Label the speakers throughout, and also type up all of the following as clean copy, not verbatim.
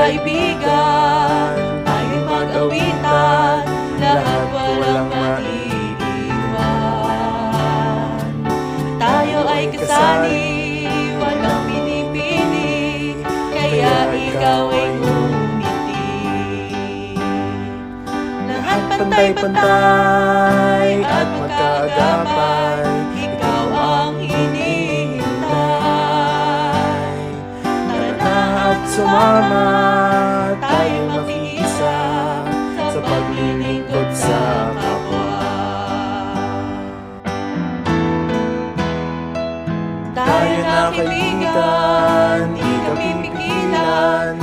Speaker 1: kaibigan, tayo'y mag-awitan, lahat walang maiiwan. Tayo ay kasali, walang pinipili, kaya ikaw ay ngumiti. Lahat pantay-pantay at magkaagapay, ikaw ang hinihintay. Tara na at sumama, tayo makiisa sa paglilingkod sa kapwa. Tayo na kaibigan, di ka pipigilan,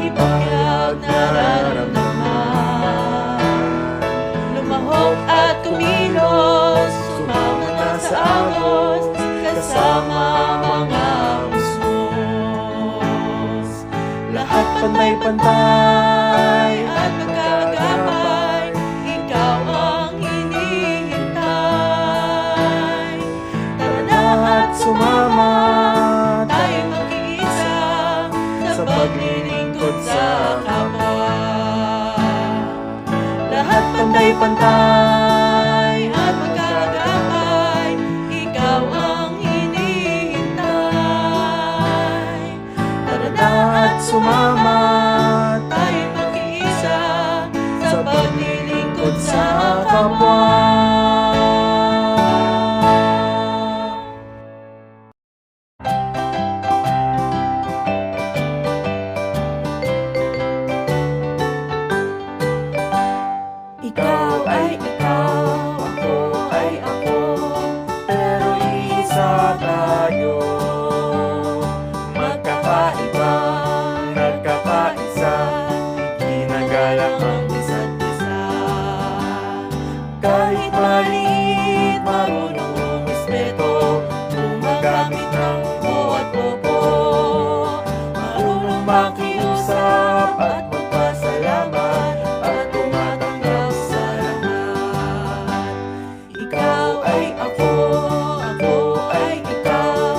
Speaker 1: ipahayag nararamdaman. Lumahok at kumilos, sumama na sa agos, kasama mga musmos. Lahat pantay-pantay at magkaagapay, ikaw ang hinihintay. Tara na at sumama, tayo mag-iisa sa paglilingkod sa kapwa. Lahat pantay-pantay at magkaagapay, ikaw ang hinihintay. Tara na at sumama, tayo mag-iisa sa paglilingkod sa kapwa. Ikaw ay ikaw, ako ay ako, pero isa tayo. Magkakaiba, nagkakaisa, ginagalang ang isa't isa. Kahit maliit, marunong rumispeto, gumagamit ng po at opo. Marunong makiusap at magpasalamat, at tumatanggap sa lahat. Ikaw ay ako, ako ay ikaw,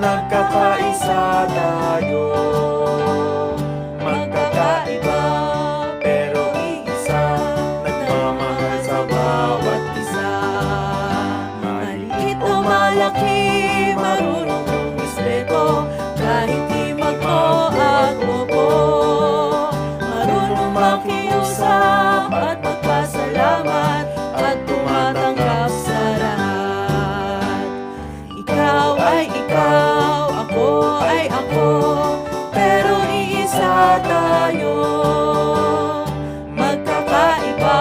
Speaker 1: nagkakaisa tayo. Magkakaiba, pero iisa, nagmamahal sa bawat isa. Maliit o malaki, marunong rumispeto, kahit di magpo at opo. Marunong makiusap at magpasalamat, at tumatanggap sa lahat. Ikaw ay ikaw, ako ay ako, pero iisa tayo. Magkakaiba,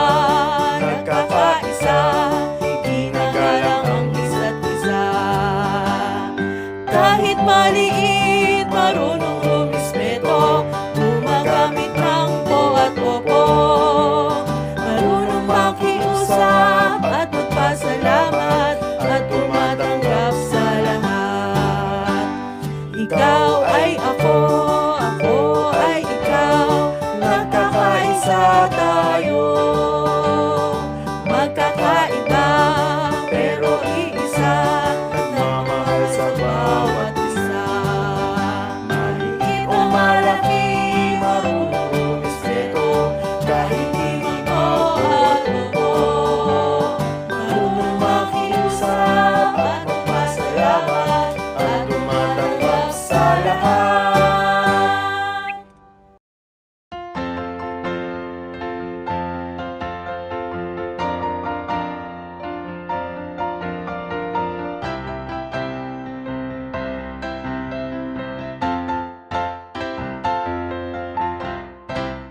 Speaker 1: nagkakaisa, ginagalang ang isa't isa. Kahit maliit, marunong rumispeto, gumagamit ng po at opo. Marunong makiusap at magpasalamat, at tumatanggap sa lahat. Ikaw ay ako, ako ay ikaw, nagkakaisa tayo. Magkakaiba, pero iisa, nagmamahal sa bawat isa. Maliit o malaki, marunong rumispeto, kahit di mo at opo. Marunong makiusap at magpasalamat, at tumatanggap sa lahat.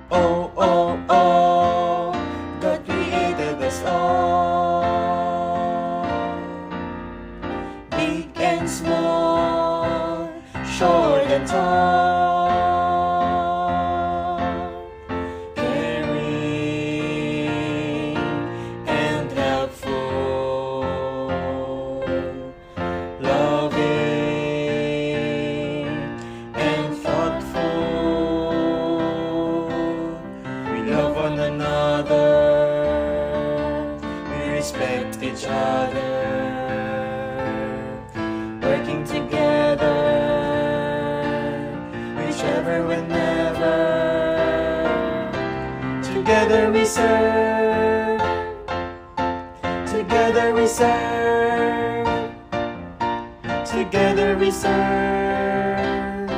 Speaker 1: Oh, oh, oh, God created us all, big and small, short and tall, caring and helpful, loving and thoughtful. We love one another, we respect each other, working together, whichever, whenever. serve. Together we serve. Together we serve.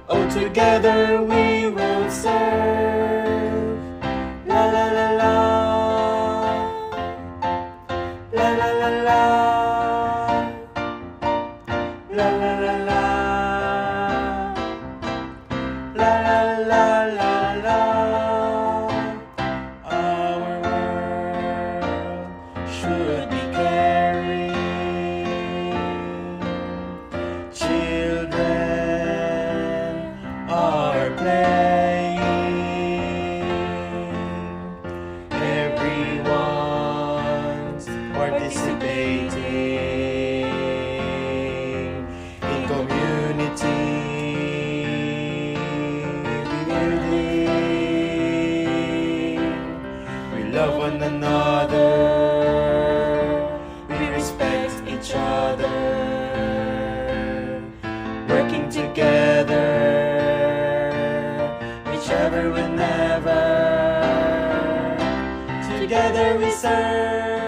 Speaker 1: Oh, together we will serve. La la la la. La la la la. La la la la. La la la la la. Our world should be caring. Children are playing. Everyone's participating in community building. We love one another. We respect each other. Working together, whichever, whenever. Together we serve.